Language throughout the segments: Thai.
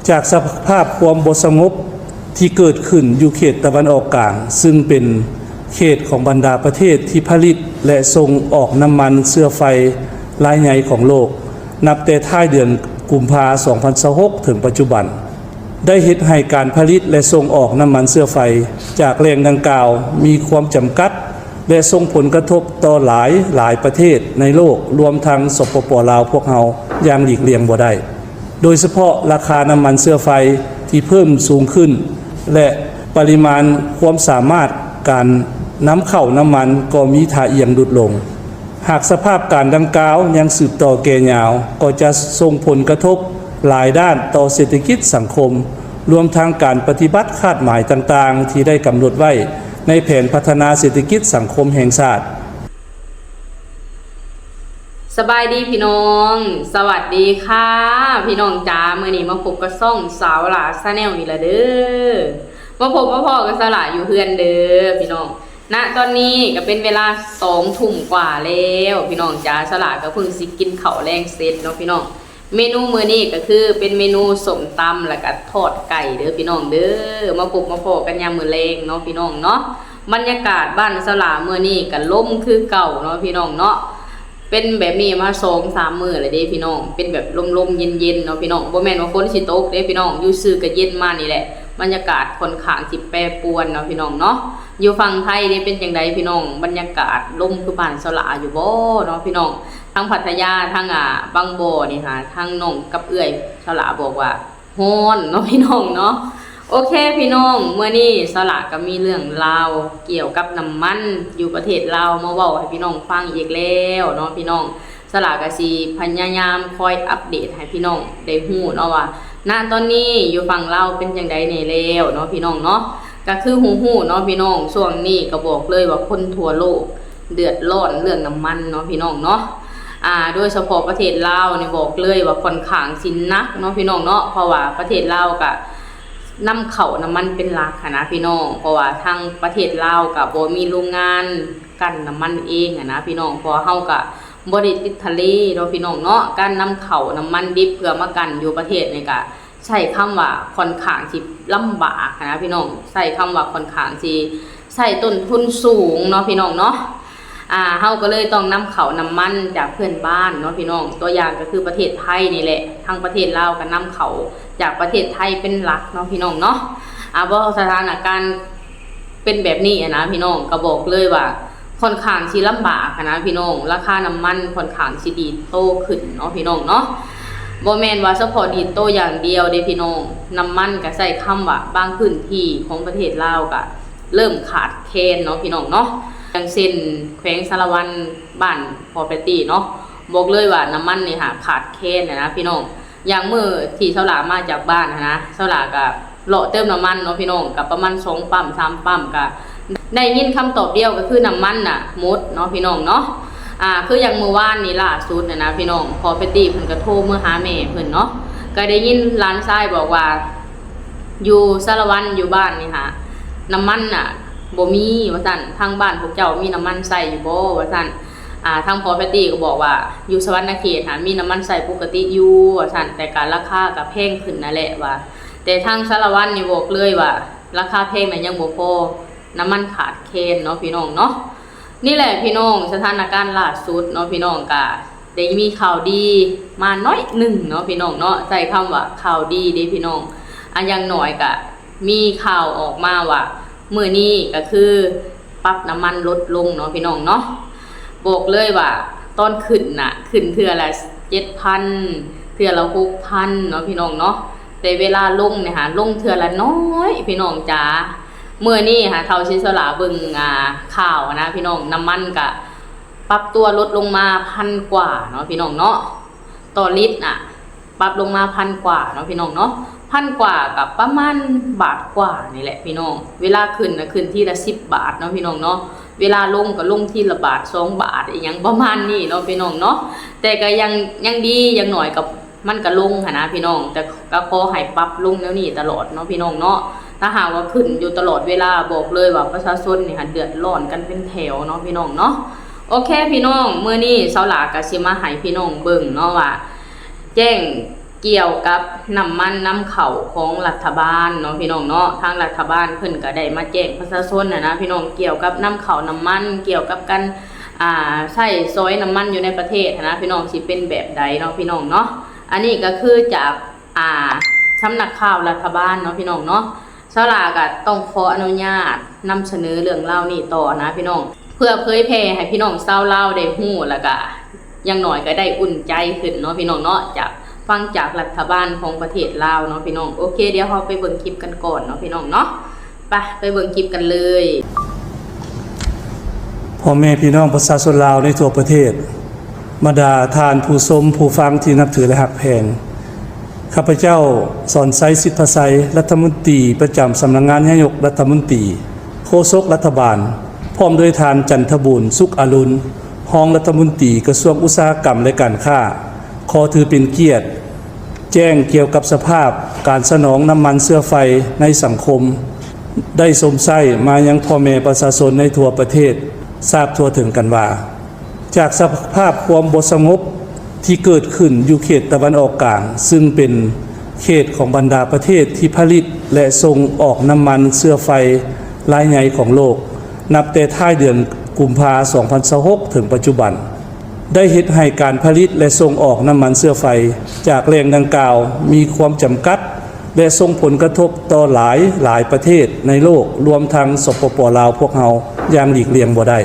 จากสภาพความบ่สงบที่เกิดขึ้นอยู่เขตตะวันออกกลางซึ่งเป็นเขตของบรรดาประเทศที่ผลิตและส่งออกน้ำมันเชื้อไฟรายใหญ่ของโลกนับแต่ท้ายเดือนกุมภาพันธ์ 2026 ถึงปัจจุบันได้เฮ็ดให้การผลิตและส่งออกน้ำมันเชื้อไฟจากแหล่งดังกล่าวมีความจำกัดและส่งผลกระทบต่อหลายประเทศในโลกรวมทั้งสปป.ลาวพวกเฮาอย่างหลีกเลี่ยงบ่ได้โดยเฉพาะราคาน้ำมันเชื้อไฟที่เพิ่มสูงขึ้นและปริมาณความสามารถการนำเข้าน้ำมันก็มีท่าเอียงลดลงหากสภาพการดังกล่าวยังสืบต่อแก่ยาวก็จะส่งผลกระทบหลายด้านต่อเศรษฐกิจสังคมรวมทั้งการปฏิบัติคาดหมายต่างๆที่ได้กำหนดไว้ในแผนพัฒนาเศรษฐกิจสังคมแห่งชาติสบายดีพี่น้องสวัสดีค่ะพี่น้องจ๋ามื้อนี้มาพบกับช่องสาวหลาชาแนลอีกแล้วเด้อมาพบพ่อกับสาวหลาอยู่เฮือนเด้อพี่น้องณตอนนี้ก็เป็นเวลา 2 ทุ่มกว่าแล้วพี่น้องจ๋าสาวหลาก็เพิ่งสิกินข้าวแรงเสร็จเนาะพี่น้องเมนูมื้อนี้ก็คือเป็นเมนูส้มตำแล้วก็ทอดไก่เด้อพี่น้องเด้อมาพบมาพอกันยามมื้อแลงเนาะพี่น้องเนาะบรรยากาศบ้านสาวหลามื้อนี้ก็ลมคือเก่าเนาะพี่น้องเนาะเป็นแบบนี้มา2-3 มื้อเลยเด้พี่น้องเป็นแบบลมๆเย็นๆเนาะพี่น้องบ่แม่นว่าฝนสิตกเด้พี่น้องอยู่ซื่อก็เย็นมานี่แหละบรรยากาศค่อนข้างสิแปรปรวนเนาะพี่น้องเนาะอยู่ฝั่งไทยนี่เป็นจังไดพี่น้องบรรยากาศลมคือบ้านสลาอยู่บ่เนาะพี่น้องทั้งพัทยาทั้งบางบ่อนี่ค่ะทั้งน้องกับเอื้อยสลาบอกว่าฮ้อนเนาะพี่น้องเนาะโอเคพี่น้องเมื่อนี้สละก็มีเรื่องราวเกี่ยวกับน้ำมันอยู่ประเทศลาวมาเว้าให้พี่น้องฟังอีกแล้วเนาะพี่น้องสละก็สิพยายามคอยอัปเดตให้พี่น้องได้ฮู้เนาะว่าณตอนนี้อยู่ฝั่งลาวเป็นจังได๋แน่แล้วเนาะพี่น้องเนาะก็คือฮู้เนาะพี่น้องช่วงนี้ก็บอกเลยว่าคนทั่วโลกเดือดร้อนเรื่องน้ำมันเนาะพี่น้องเนาะโดยเฉพาะประเทศลาวนี่บอกเลยว่าค่อนข้างสิหนักเนาะพี่น้องเนาะเพราะว่าประเทศลาวก็นำเข้าน้ำมันเป็นหลักค่ะนะพี่น้องเพราะว่าทางประเทศลาวก็บ่มีโรงงานกั้นน้ำมันเองนะพี่น้องเพราะเฮาก็บ่ได้ติดทะเลเนาะพี่น้องเนาะการนำเข้าน้ำมันดิบเพื่อมากั้นอยู่ประเทศนี่ก็ใช้คำว่าค่อนข้างสิลำบากนะพี่น้องใช้คำว่าค่อนข้างสิใช้ต้นทุนสูงเนาะพี่น้องเนาะเฮาก็เลยต้องนำเข้าน้ำมันจากเพื่อนบ้านเนาะพี่น้องตัวอย่างก็คือประเทศไทยนี่แหละทางประเทศลาวก็นำเข้าจากประเทศไทยเป็นหลักเนาะพี่น้องเนาะบ่สถานการณ์เป็นแบบนี้นะพี่น้องก็บอกเลยว่าค่อนข้างสิลำบากนะพี่น้องราคาน้ำมันค่อนข้างสิดีดโตขึ้นเนาะพี่น้องเนาะบ่แม่นว่าเฉพาะดีดโตอย่างเดียวเด้พี่น้องน้ำมันก็ใช้คำว่าบางพื้นที่ของประเทศลาวก็เริ่มขาดแคลนเนาะพี่น้องเนาะอย่างเช่นแขวงสารวันบ้านพอปตี้เนาะบอกเลยว่าน้ำมันนี่ค่ะขาดแคลนนะพี่น้องอย่างมื้อที่เช้าหลามาจากบ้านนะเช้าหลาก็เลาะเติมน้ำมันเนาะพี่น้องกับประมาณ2 ปั๊ม 3 ปั๊มก็ได้ยินคำตอบเดียวก็คือน้ำมันน่ะหมดเนาะพี่น้องเนาะคืออย่างเมื่อวานนี้ล่าสุดนะพี่น้องพอปตี้เพิ่นก็โทรมาหาแม่เพิ่นเนาะก็ได้ยินหลานชายบอกว่าอยู่สารวันอยู่บ้านนี่ค่ะน้ำมันน่ะบ่มีว่าซั่นทางบ้านพวกเจ้ามีน้ำมันใส่อยู่บ่ว่าซั่นทางพอปตี้ก็บอกว่าอยู่สวรรณเขตมีน้ำมันใส่ปกติอยู่ว่าซั่นแต่การราคาก็แพงขึ้นนั่นแหละว่าแต่ทางสารวันนี่บอกเลยว่าราคาแพงน่ะยังบ่พอน้ำมันขาดแคลนเนาะพี่น้องเนาะนี่แหละพี่น้องสถานการณ์ล่าสุดเนาะพี่น้องก็ได้มีข่าวดีมาน้อยหนึ่งเนาะพี่น้องเนาะใช้คำว่าข่าวดีเด้พี่น้องอย่างน้อยก็มีข่าวออกมาว่ามื้อนี้ก็คือปรับน้ำมันลดลงเนาะพี่น้องเนาะบอกเลยว่าตอนขึ้นน่ะขึ้นเทื่อละ 7,000 เทื่อละ 6,000 เนาะพี่น้องเนาะแต่เวลาลงเนี่ยค่ะลงเทื่อละน้อยพี่น้องจ๋าเมื่อนี้ค่ะเท่าชิสลาเบิ่งข่าวนะพี่น้องน้ำมันก็ปรับตัวลดลงมา1,000 กว่าเนาะพี่น้องเนาะต่อลิตรปรับลงมา1,000 กว่าเนาะพี่น้องเนาะ1,000 กว่ากับประมาณบาทกว่านี่แหละพี่น้องเวลาขึ้นขึ้นที่ละ10 บาทเนาะพี่น้องเนาะเวลาลงก็ลงที่ละบาท2 บาทอีหยังประมาณนี้เนาะพี่น้องเนาะแต่ก็ยังดียังหน่อยกับมันก็ลงค่ะนะพี่น้องแต่ก็ขอให้ปรับลงแล้วนี่ตลอดเนาะพี่น้องเนาะถ้าหากว่าขึ้นอยู่ตลอดเวลาบอกเลยว่าประชาชนนี่ค่ะเดือดร้อนกันเป็นแถวเนาะพี่น้องเนาะโอเคพี่น้องมื้อนี้เช้าหลาก็สิมาให้พี่น้องเบิ่งเนาะว่าแจ้ง เกี่ยวกับน้ำมันน้ำเข่าของรัฐบาลเนาะพี่น้องเนาะทางรัฐบาลเพิ่นก็ได้มาแจ้งประชาชนนะพี่น้องเกี่ยวกับน้ำเข่าน้ำมันเกี่ยวกับการใช้ซอยน้ำมันอยู่ในประเทศนะพี่น้องสิเป็นแบบใดเนาะพี่น้องเนาะอันนี้ก็คือจากสำนักข่าวรัฐบาลเนาะพี่น้องเนาะสลาก็ต้องขออนุญาตนำเสนอเรื่องเล่านี้ต่อนะพี่น้องเพื่อเผยแพร่ให้พี่น้องชาวลาวได้ฮู้แล้วก็อย่างน้อยก็ได้อุ่นใจขึ้นเนาะพี่น้องเนาะจากฟังจากรัฐบาลของประเทศลาวเนาะพี่น้องโอเคเดี๋ยวเราไปเบิ่งคลิปกันก่อนเนาะพี่น้องเนาะไปเบิ่งคลิปกันเลยพ่อแม่พี่น้องประชาชนลาวในทั่วประเทศมาดาทานผู้ชมผู้ฟังที่นับถือและหักแพงข้าพเจ้าสอนไซสิทธิพไซรัฐมนตรีประจำสำนักงานนายกรัฐมนตรีโฆษกรัฐบาลพร้อมด้วยทานจันทบุญสุขอรุณรองรัฐมนตรีกระทรวงอุตสาหกรรมและการค้าขอถือเป็นเกียรติแจ้งเกี่ยวกับสภาพการสนองน้ำมันเชื้อไฟในสังคมได้สมไส้มายังพ่อแม่ประชาชนในทั่วประเทศทราบทั่วถึงกันว่าจากสภาพความบ่สงบที่เกิดขึ้นอยู่เขตตะวันออกกลางซึ่งเป็นเขตของบรรดาประเทศที่ผลิตและส่งออกน้ำมันเชื้อไฟรายใหญ่ของโลกนับแต่ท้ายเดือนกุมภาพันธ์ 2026 ถึงปัจจุบันได้เฮ็ดให้การผลิตและส่งออกน้ำมันเชื้อไฟจากแหล่งดังกล่าวมีความจำกัดและส่งผลกระทบต่อหลายประเทศในโลกรวมทั้งสปป.ลาวพวกเราอย่างหลีกเลี่ยงบ่ได้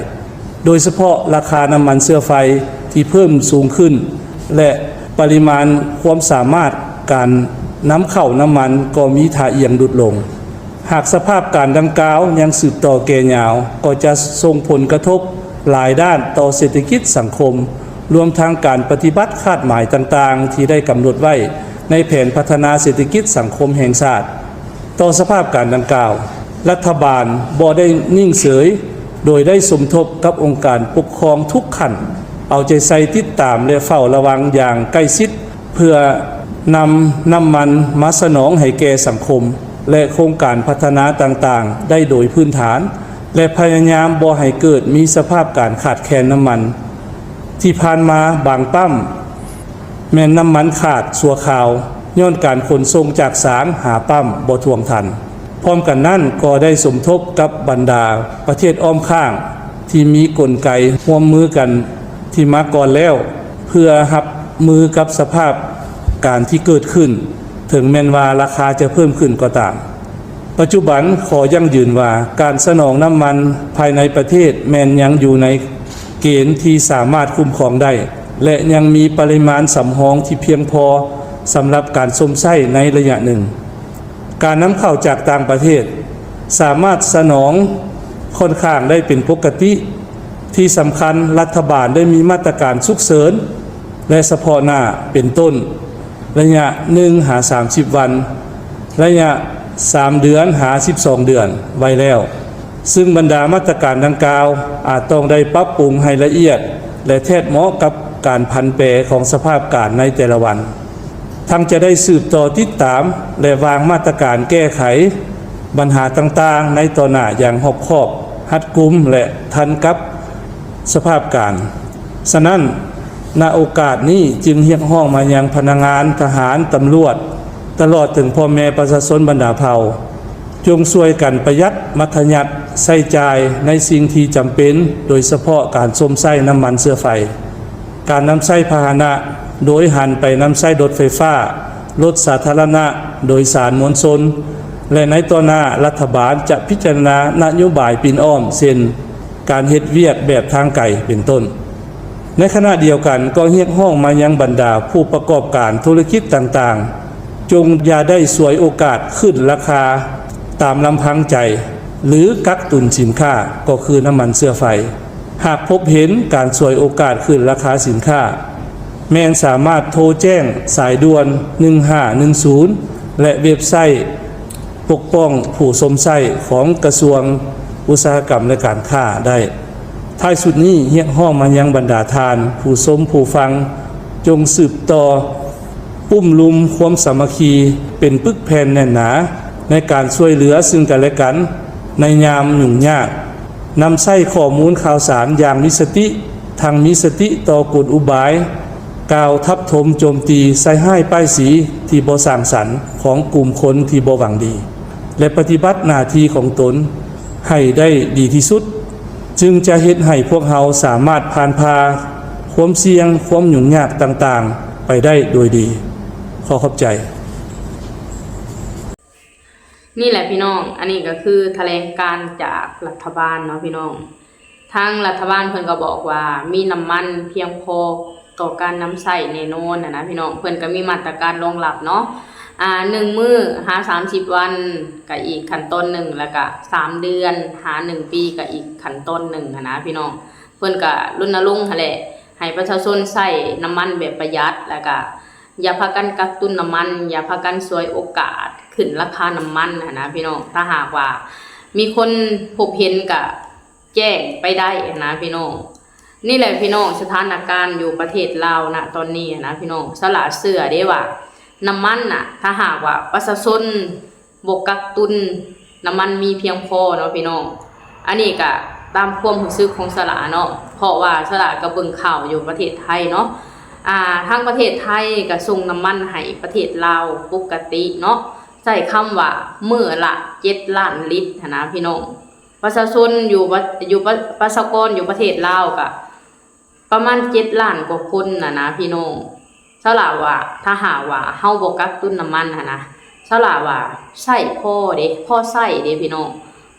โดยเฉพาะราคาน้ำมันเชื้อไฟที่เพิ่มสูงขึ้นและปริมาณความสามารถการนำเข้าน้ำมันก็มีท่าเอียงลดลงหากสภาพการดังกล่าวยังสืบต่อแก่ยาวก็จะส่งผลกระทบหลายด้านต่อเศรษฐกิจสังคมรวมทั้งการปฏิบัติคาดหมายต่างๆที่ได้กำหนดไว้ในแผนพัฒนาเศรษฐกิจสังคมแห่งชาติต่อสภาพการดังกล่าวรัฐบาลบ่ได้นิ่งเฉยโดยได้สมทบกับองค์การปกครองทุกขั้นเอาใจใส่ติดตามและเฝ้าระวังอย่างใกล้ชิดเพื่อนำน้ำมันมาสนองให้แก่สังคมและโครงการพัฒนาต่างๆได้โดยพื้นฐานและพยายามบ่ให้เกิดมีสภาพการขาดแคลนน้ำมันที่ผ่านมาบางปั๊มแม้นน้ำมันขาดชั่วคราวย้อนการขนส่งจากสางหาปั๊มบ่ท่วงทันพร้อมกันนั้นก็ได้สมทบกับบรรดาประเทศอ้อมข้างที่มีกลไกร่วมมือกันที่มาก่อนแล้วเพื่อรับมือกับสภาพการที่เกิดขึ้นถึงแม้นว่าราคาจะเพิ่มขึ้นก็ตามปัจจุบันขอยั่งยืนว่าการสนองน้ำมันภายในประเทศแม้นยังอยู่ในเกณฑ์ที่สามารถคุ้มครองได้และยังมีปริมาณสำรองที่เพียงพอสำหรับการสมไส้ในระยะหนึ่งการนำเข้าจากต่างประเทศสามารถสนองค่อนข้างได้เป็นปกติที่สำคัญรัฐบาลได้มีมาตรการฉุกเฉินและเฉพาะหน้าเป็นต้นระยะ1หา30วันระยะ3เดือนหา12เดือนไว้แล้วซึ่งบรรดามาตรการดังกล่าวอาจต้องได้ปรับปรุงให้ละเอียดและแทบเหมาะกับการผันแปรของสภาพการในแต่ละวันทั้งจะได้สืบต่อติดตามและวางมาตรการแก้ไขปัญหาต่างๆในต่อหน้าอย่างรอบคอบรัดกุมและทันกับสภาพการฉะนั้นณโอกาสนี้จึงเรียกร้องมายังพนักงานทหารตำรวจตลอดถึงพ่อแม่ประชาชนบรรดาเผ่าจงช่วยกันประหยัดมัธยัติใส่ใจในสิ่งที่จำเป็นโดยเฉพาะการส้มไส้น้ำมันเชื้อไฟการนำไส้พาหนะโดยหันไปนำไส้รถไฟฟ้ารถสาธารณะโดยสารมวลชนและในต่อหน้ารัฐบาลจะพิจารณานโยบายปีนอ้อมเช่นการเฮ็ดเวียกแบบทางไกลเป็นต้นในขณะเดียวกันก็เรียกร้องมายังบรรดาผู้ประกอบการธุรกิจต่างๆจงอย่าได้สวยโอกาสขึ้นราคาตามลำพังใจหรือกักตุนสินค้าก็คือน้ำมันเชื้อไฟหากพบเห็นการสวยโอกาสขึ้นราคาสินค้าแม่นสามารถโทรแจ้งสายด่วน1510และเว็บไซต์ปกป้องผู้สมไส้ของกระทรวงอุตสาหกรรมและการค้าได้ท้ายสุดนี้เรียกร้องมายังบรรดาทานผู้ชมผู้ฟังจงสืบต่อปุ้มลุมความสามัคคีเป็นปึกแผ่นแน่นหนาในการช่วยเหลือซึ่งกันและกันในยามยุ่งยากนำใช้ข้อมูลข่าวสารอย่างมีสติทางมีสติต่อกลอุบาย กล่าวทับถมโจมตีใส่ให้ป้ายสีที่บ่สร้างสรรค์ของกลุ่มคนที่บ่หวังดี และปฏิบัติหน้าที่ของตนให้ได้ดีที่สุด จึงจะเฮ็ดให้พวกเราสามารถผ่านพาความเสี่ยงความยุ่งยากต่างๆไปได้โดยดีขอขอบใจ นี่แหละพี่น้อง อันนี้ก็คือแถลงการจากรัฐบาลเนาะพี่น้อง ทางรัฐบาลเพิ่นก็บอกว่ามีน้ำมันเพียงพอต่อการนำใช้แน่นอนนะพี่น้องเพิ่นก็มีมาตรการรองรับเนาะ1 มื้อหา30 วันก็อีกขั้นตอนหนึ่งแล้วก็3 เดือนหา1 ปีก็อีกขั้นตอนหนึ่งนะพี่น้องเพิ่นก็รณรงค์หั่นแหละให้ประชาชนใช้น้ำมันแบบประหยัดแล้วก็อย่าพากันกักตุนน้ำมันอย่าพากันฉวยโอกาสขึ้นราคาน้ำมันนะพี่น้องถ้าหากว่ามีคนพบเห็นก็แจ้งไปได้นะพี่น้องนี่แหละพี่น้องสถานการณ์อยู่ประเทศลาวนะตอนนี้นะพี่น้องสละเสื้อได้ว่าน้ำมันน่ะถ้าหากว่าประชาชนบกักตุนน้ำมันมีเพียงพอเนาะพี่น้องอันนี้ก็ตามความรู้สึกของสละเนาะเพราะว่าสละก็เบิ่งข่าวอยู่ประเทศไทยเนาะทางประเทศไทยก็ส่งน้ำมันให้ประเทศลาวปกติเนาะใช้คำว่ามื้อละ7 ล้านลิตรนะพี่น้องประชาชนอยู่ประชากรอยู่ประเทศลาวก็ประมาณ7 ล้านกว่าคนนะพี่น้องสละว่าถ้าหากว่าเฮาบ่กักตุนน้ำมันนะสละว่าใช้พอเด้พอใช้เด้พี่น้อง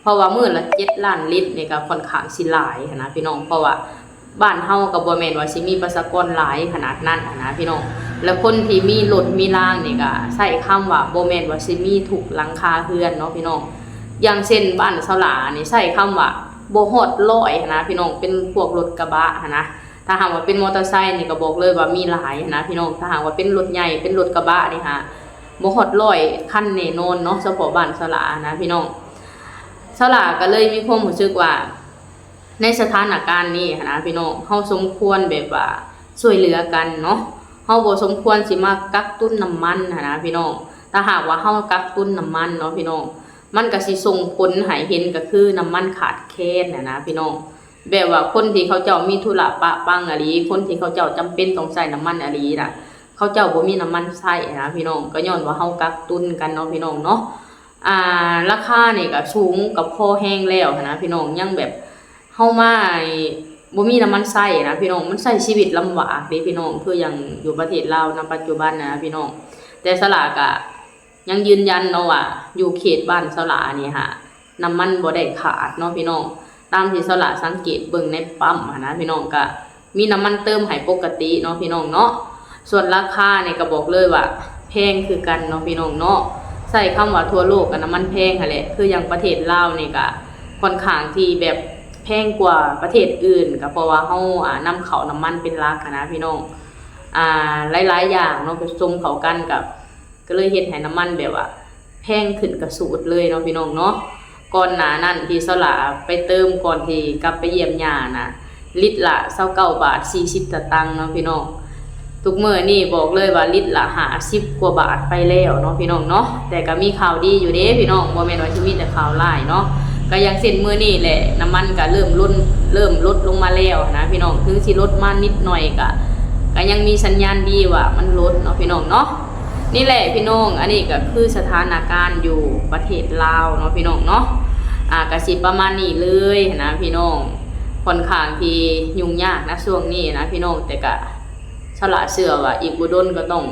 เพราะว่ามื้อละ7 ล้านลิตรนี่ก็ค่อนข้างสิหลายนะพี่น้องเพราะว่าบ้านเฮาก็บ่แม่นว่าสิมีประชากรหลายขนาดนั้นนะพี่น้องแล้วคนที่มีรถมีรางนี่ก็ใช้คำว่าบ่แม่นว่าสิมีทุกหลังคาเรือนเนาะพี่น้องอย่างเช่นบ้านเสาหลานี่ใช้คำว่าบ่ฮอด100นะพี่น้องเป็นพวกรถกระบะนะถ้าหากว่าเป็นมอเตอร์ไซค์นี่ก็บอกเลยว่ามีหลายนะพี่น้องถ้าหากว่าเป็นรถใหญ่เป็นรถกระบะนี่ฮะบ่ฮอด100คันแน่นอนเนาะเฉพาะบ้านเสาหลานะพี่น้องเสาหลาก็เลยมีความรู้สึกว่าในสถานการณ์นี้นะพี่น้องเฮาสมควรแบบว่าช่วยเหลือกันเนาะเฮาบ่สมควรสิมากักตุนน้ำมันนะพี่น้องถ้าหากว่าเฮากักตุนน้ำมันเนาะพี่น้องมันก็สิส่งผลให้เห็นก็คือน้ำมันขาดแคลนนะพี่น้องแบบว่าคนที่เขาเจ้ามีธุระปะปังอะลีคนที่เขาเจ้าจำเป็นต้องใช้น้ำมันอะลีน่ะเขาเจ้าบ่มีน้ำมันใช้นะพี่น้องก็ย้อนว่าเฮากักตุนกันเนาะพี่น้องเนาะราคานี่ก็สูงกับพอแห้งแล้วนะพี่น้องยังแบบเฮามาบ่มีน้ำมันใช้นะพี่น้องมันใช้ชีวิตลำบากเด้พี่น้องคืออย่างอยู่ประเทศลาวณปัจจุบันนะพี่น้องแต่สลากะยังยืนยันเนาะว่าอยู่เขตบ้านสลานี่ฮะน้ำมันบ่ได้ขาดเนาะพี่น้องตามที่สลาสังเกตเบิ่งในปั๊มนะพี่น้องก็มีน้ำมันเติมให้ปกติเนาะพี่น้องเนาะส่วนราคาเนี่ยก็บอกเลยว่าแพงคือกันเนาะพี่น้องเนาะใส่คำว่าทั่วโลกกับน้ำมันแพงหั่นแหละคืออย่างประเทศลาวนี่ก็ค่อนข้างที่แบบแพงกว่าประเทศอื่นก็เพราะว่าเฮานำเข้าน้ำมันเป็นหลักนะพี่น้องหลายๆอย่างเนาะผสมเข้ากันกับก็เลยเฮ็ดให้น้ำมันแบบว่าแพงขึ้นกระสูดเลยเนาะพี่น้องเนาะก่อนหน้านั้นที่สลาไปเติมก่อนที่กลับไปเยี่ยมย่านะลิตรละ29 บาท40 สตางค์เนาะพี่น้องทุกมื้อนี่บอกเลยว่าลิตรละ50 กว่าบาทไปแล้วเนาะพี่น้องเนาะแต่ก็มีข่าวดีอยู่เด้พี่น้องบ่แม่นว่าสิมีแต่ข่าวร้ายเนาะก็ยังเส้นมื้อนี่แหละน้ำมันก็เริ่มลดลงมาแล้วนะพี่น้องถึงสิลดมานิดหน่อยก็ยังมีสัญญาณดีว่ามันลดเนาะพี่น้องเนาะนี่แหละพี่น้องอันนี้ก็คือสถานการณ์อยู่ประเทศลาวเนาะพี่น้องเนาะก็สิประมาณนี้เลยนะพี่น้องค่อนข้างที่ยุ่งยากนะช่วงนี้นะพี่น้องแต่ก็สละเชื่อว่าอีกบ่ดนก็ต้อง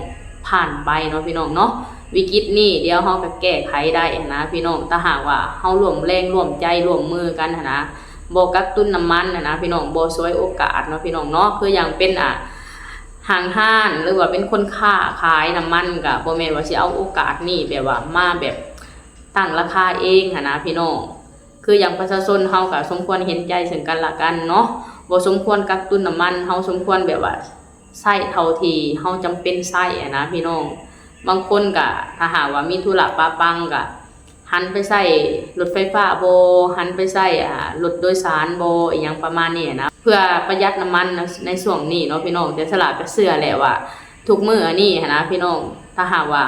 ผ่านไปเนาะพี่น้องเนาะวิกฤตนี้เดี๋ยวเฮาก็แก้ไขได้นะพี่น้องถ้าหากว่าเฮาร่วมแรงร่วมใจร่วมมือกันนะบ่กักตุนน้ำมันนะพี่น้องบ่ช่วยโอกาสเนาะพี่น้องเนาะคืออย่างเป็นห่างห้านหรือว่าเป็นคนค้าขายน้ำมันก็บ่แม่นว่าสิเอาโอกาสนี้แบบว่ามาแบบตั้งราคาเองนะพี่น้องคืออย่างประชาชนเฮาก็สมควรเห็นใจซึ่งกันและกันเนาะบ่สมควรกักตุนน้ำมันเฮาสมควรแบบว่าใช้เท่าที่เฮาจำเป็นใช้นะพี่น้องบางคนก็ถ้าหากว่ามีธุระปะปังก็หันไปใช้รถไฟฟ้าบ่หันไปใช้รถโดยสารบ่อีหยังประมาณนี้นะเพื่อประหยัดน้ำมันในช่วงนี้เนาะพี่น้องแต่สลากก็เชื่อแหละว่าทุกมื้อนี้นะพี่น้องถ้าหากว่า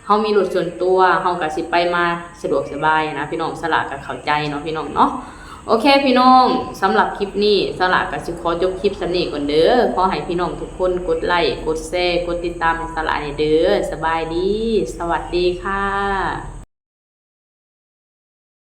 เฮามีรถส่วนตัวเฮาก็สิไปมาสะดวกสบายนะพี่น้องสลากก็เข้าใจเนาะพี่น้องเนาะ โอเคพี่น้องสำหรับคลิปนี้สละก็สิขอจบคลิปสำนี้ก่อนเด้อขอให้พี่น้องทุกคนกดไลค์กดแชร์กดติดตามให้สละให้เด้อสบายดีสวัสดีค่ะ